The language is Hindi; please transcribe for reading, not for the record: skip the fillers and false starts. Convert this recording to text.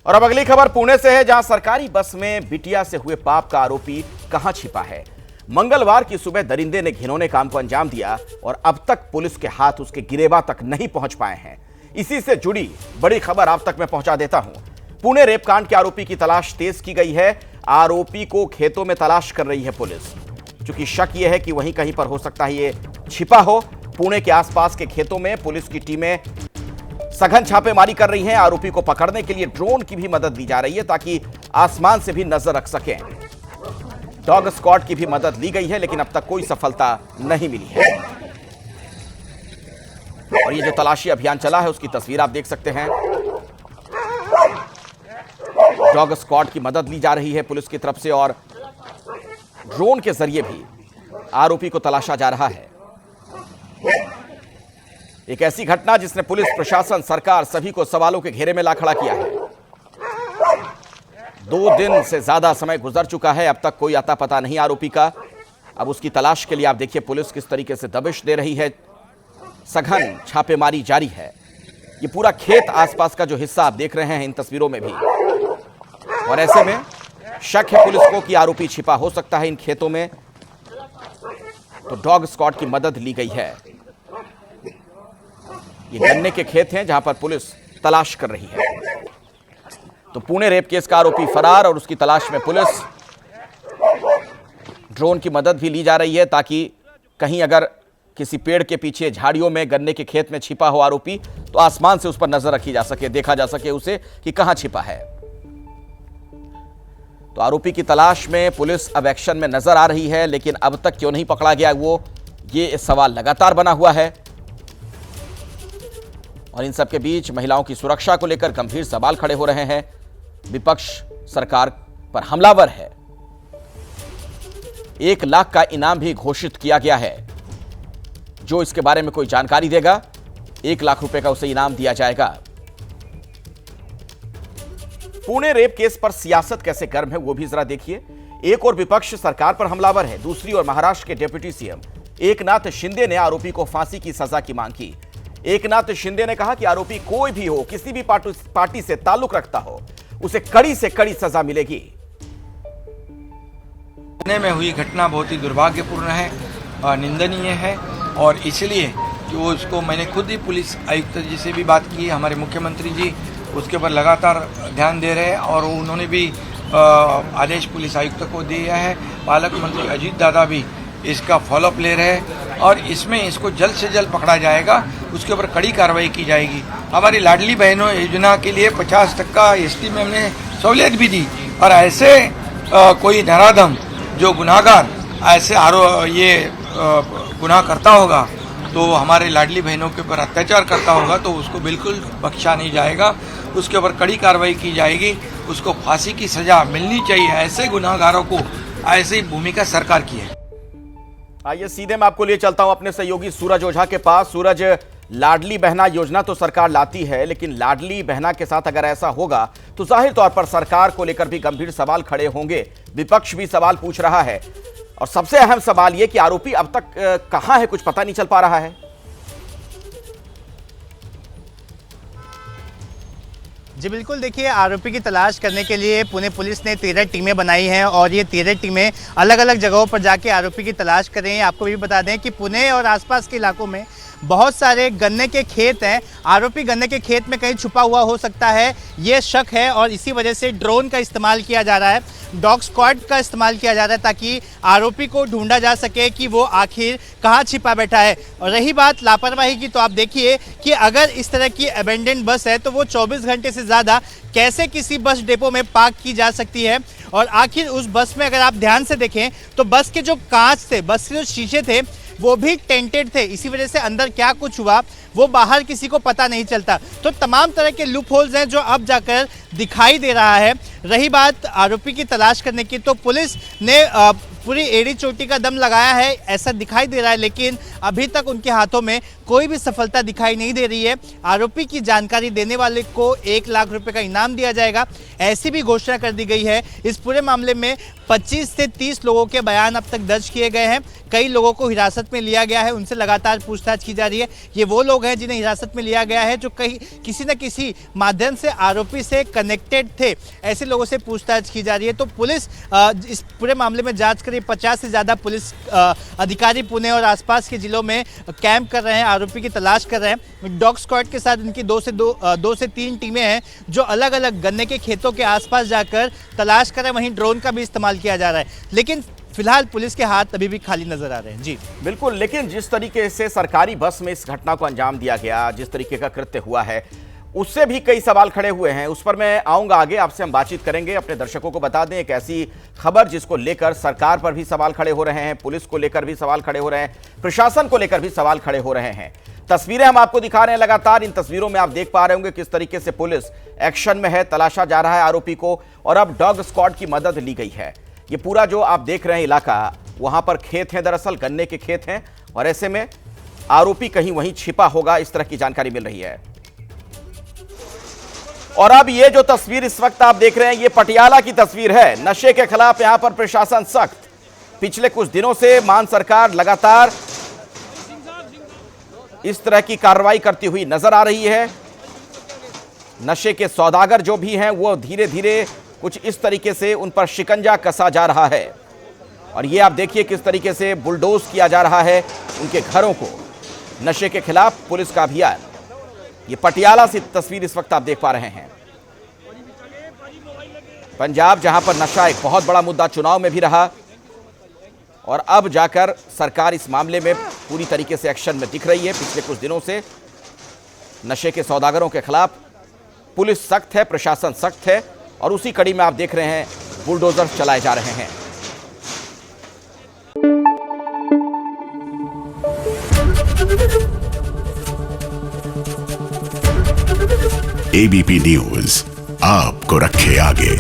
और अब अगली खबर पुणे से है, जहां सरकारी बस में बिटिया से हुए पाप का आरोपी कहां छिपा है। मंगलवार की सुबह दरिंदे ने घिनौने काम को अंजाम दिया और अब तक पुलिस के हाथ उसके गिरेबा तक नहीं पहुंच पाए हैं। इसी से जुड़ी बड़ी खबर आप तक मैं पहुंचा देता हूं। पुणे रेप कांड के आरोपी की तलाश तेज की गई है। आरोपी को खेतों में तलाश कर रही है पुलिस, क्योंकि शक यह है कि वहीं कहीं पर हो सकता है ये छिपा हो। पुणे के आसपास के खेतों में पुलिस की टीमें सघन छापेमारी कर रही हैं। आरोपी को पकड़ने के लिए ड्रोन की भी मदद ली जा रही है ताकि आसमान से भी नजर रख सकें। डॉग स्क्वाड की भी मदद ली गई है, लेकिन अब तक कोई सफलता नहीं मिली है। और ये जो तलाशी अभियान चला है उसकी तस्वीर आप देख सकते हैं। डॉग स्क्वाड की मदद ली जा रही है पुलिस की तरफ से और ड्रोन के जरिए भी आरोपी को तलाशा जा रहा है। एक ऐसी घटना जिसने पुलिस प्रशासन, सरकार सभी को सवालों के घेरे में ला खड़ा किया है। 2 दिन से ज्यादा समय गुजर चुका है, अब तक कोई अता पता नहीं आरोपी का। अब उसकी तलाश के लिए आप देखिए पुलिस किस तरीके से दबिश दे रही है। सघन छापेमारी जारी है। ये पूरा खेत आसपास का जो हिस्सा आप देख रहे हैं इन तस्वीरों में भी, और ऐसे में शक है पुलिस को कि आरोपी छिपा हो सकता है इन खेतों में, तो डॉग स्क्वाड की मदद ली गई है। ये गन्ने के खेत हैं जहां पर पुलिस तलाश कर रही है। तो पुणे रेप केस का आरोपी फरार और उसकी तलाश में पुलिस, ड्रोन की मदद भी ली जा रही है ताकि कहीं अगर किसी पेड़ के पीछे, झाड़ियों में, गन्ने के खेत में छिपा हो आरोपी तो आसमान से उस पर नजर रखी जा सके, देखा जा सके उसे कि कहां छिपा है। तो आरोपी की तलाश में पुलिस अब एक्शन में नजर आ रही है, लेकिन अब तक क्यों नहीं पकड़ा गया ये सवाल लगातार बना हुआ है। और इन सबके बीच महिलाओं की सुरक्षा को लेकर गंभीर सवाल खड़े हो रहे हैं। विपक्ष सरकार पर हमलावर है। 1 लाख का इनाम भी घोषित किया गया है। जो इसके बारे में कोई जानकारी देगा 1 लाख रुपए का उसे इनाम दिया जाएगा। पुणे रेप केस पर सियासत कैसे गर्म है वो भी जरा देखिए। एक और विपक्ष सरकार पर हमलावर है, दूसरी ओर महाराष्ट्र के डिप्टी सीएम एकनाथ शिंदे ने आरोपी को फांसी की सजा की मांग की। एकनाथ शिंदे ने कहा कि आरोपी कोई भी हो, किसी भी पार्टी से ताल्लुक रखता हो, उसे कड़ी से कड़ी सजा मिलेगी। पुणे में हुई घटना बहुत ही दुर्भाग्यपूर्ण है, निंदनीय है, और इसलिए जो उसको मैंने खुद ही पुलिस आयुक्त जी से भी बात की, हमारे मुख्यमंत्री जी उसके ऊपर लगातार ध्यान दे रहे हैं और उन्होंने भी आदेश पुलिस आयुक्त को दिया है। पालक मंत्री अजीत दादा भी इसका फॉलोअप ले रहे हैं और इसमें इसको जल्द से जल्द पकड़ा जाएगा, उसके ऊपर कड़ी कार्रवाई की जाएगी। हमारी लाडली बहनों योजना के लिए 50% एसटी में हमने सहूलियत भी दी, और ऐसे कोई नराधम जो गुनाहगार ऐसे गुनाह करता होगा, तो हमारे लाडली बहनों के ऊपर अत्याचार करता होगा, तो उसको बिल्कुल बख्शा नहीं जाएगा, उसके ऊपर कड़ी कार्रवाई की जाएगी, उसको फांसी की सजा मिलनी चाहिए। ऐसे गुनाहगारों को ऐसी भूमिका सरकार की है। आइए सीधे मैं आपको लिए चलता हूं अपने सहयोगी सूरज ओझा के पास। सूरज, लाडली बहना योजना तो सरकार लाती है, लेकिन लाडली बहना के साथ अगर ऐसा होगा तो जाहिर तौर पर सरकार को लेकर भी गंभीर सवाल खड़े होंगे। विपक्ष भी सवाल पूछ रहा है, और सबसे अहम सवाल यह कि आरोपी अब तक कहां है, कुछ पता नहीं चल पा रहा है। जी बिल्कुल, देखिए आरोपी की तलाश करने के लिए पुणे पुलिस ने 13 टीमें बनाई हैं और ये 13 टीमें अलग अलग जगहों पर जाके आरोपी की तलाश कर रही हैं। आपको भी बता दें कि पुणे और आसपास के इलाकों में बहुत सारे गन्ने के खेत हैं। आरोपी गन्ने के खेत में कहीं छुपा हुआ हो सकता है, ये शक है, और इसी वजह से ड्रोन का इस्तेमाल किया जा रहा है, डॉग स्क्वाड का इस्तेमाल किया जा रहा है ताकि आरोपी को ढूंढा जा सके कि वो आखिर कहाँ छिपा बैठा है। और रही बात लापरवाही की, तो आप देखिए कि अगर इस तरह की अबेंडेंड बस है तो वो 24 घंटे से ज़्यादा कैसे किसी बस डिपो में पार्क की जा सकती है। और आखिर उस बस में अगर आप ध्यान से देखें तो बस के जो कांच थे, बस के जो शीशे थे, वो भी टेंटेड थे। इसी वजह से अंदर क्या कुछ हुआ वो बाहर किसी को पता नहीं चलता। तो तमाम तरह के लूप होल्स हैं जो अब जाकर दिखाई दे रहा है। रही बात आरोपी की तलाश करने की, तो पुलिस ने पूरी एड़ी चोटी का दम लगाया है ऐसा दिखाई दे रहा है, लेकिन अभी तक उनके हाथों में कोई भी सफलता दिखाई नहीं दे रही है। आरोपी की जानकारी देने वाले को 1 लाख रुपए का इनाम दिया जाएगा, ऐसी भी घोषणा कर दी गई है। इस पूरे मामले में 25 से 30 लोगों के बयान अब तक दर्ज किए गए हैं। कई लोगों को हिरासत में लिया गया है, उनसे लगातार पूछताछ की जा रही है। ये वो लोग हैं जिन्हें हिरासत में लिया गया है जो किसी न किसी माध्यम से आरोपी से कनेक्टेड थे, ऐसे लोगों से पूछताछ की जा रही है। तो पुलिस इस पूरे मामले में जांच कर रही है। 50 से ज़्यादा पुलिस अधिकारी पुणे और आसपास के जिलों में कैंप कर रहे हैं, आरोपी की तलाश कर रहे हैं। डॉग स्क्वाड के साथ इनकी 2 से 3 टीमें हैं जो अलग अलग गन्ने के खेतों के आसपास जाकर तलाश कर रहे हैं। वहीं ड्रोन का भी इस्तेमाल किया जा रहा है, लेकिन फिलहाल पुलिस के हाथ अभी भी खाली नजर आ रहे हैं। जी बिल्कुल, लेकिन जिस तरीके से सरकारी बस में इस घटना को अंजाम दिया गया, जिस तरीके का कृत्य हुआ है, उससे भी कई सवाल खड़े हुए हैं। उस पर मैं आऊंगा आगे, आपसे हम बातचीत करेंगे। अपने दर्शकों को बता दें, एक ऐसी खबर जिसको लेकर सरकार पर भी सवाल खड़े हो रहे हैं, पुलिस को लेकर भी सवाल खड़े हो रहे हैं, प्रशासन को लेकर भी सवाल खड़े हो रहे हैं। तस्वीरें हम आपको दिखा रहे हैं लगातार। इन तस्वीरों में आप देख पा रहे होंगे किस तरीके से पुलिस एक्शन में है, तलाशा जा रहा है आरोपी को, और अब डॉग स्क्वाड की मदद ली गई है। ये पूरा जो आप देख रहे हैं इलाका, वहां पर खेत हैं, दरअसल गन्ने के खेत हैं, और ऐसे में आरोपी कहीं वहीं छिपा होगा, इस तरह की जानकारी मिल रही है। और अब ये जो तस्वीर इस वक्त आप देख रहे हैं, ये पटियाला की तस्वीर है। नशे के खिलाफ यहां पर प्रशासन सख्त। पिछले कुछ दिनों से मान सरकार लगातार इस तरह की कार्रवाई करती हुई नजर आ रही है। नशे के सौदागर जो भी हैं वो धीरे धीरे कुछ इस तरीके से उन पर शिकंजा कसा जा रहा है, और ये आप देखिए किस तरीके से बुलडोज किया जा रहा है उनके घरों को। नशे के खिलाफ पुलिस का अभियान, ये पटियाला से तस्वीर इस वक्त आप देख पा रहे हैं। पंजाब जहां पर नशा एक बहुत बड़ा मुद्दा चुनाव में भी रहा, और अब जाकर सरकार इस मामले में पूरी तरीके से एक्शन में दिख रही है। पिछले कुछ दिनों से नशे के सौदागरों के खिलाफ पुलिस सख्त है, प्रशासन सख्त है, और उसी कड़ी में आप देख रहे हैं बुलडोजर चलाए जा रहे हैं। एबीपी न्यूज आपको रखे आगे।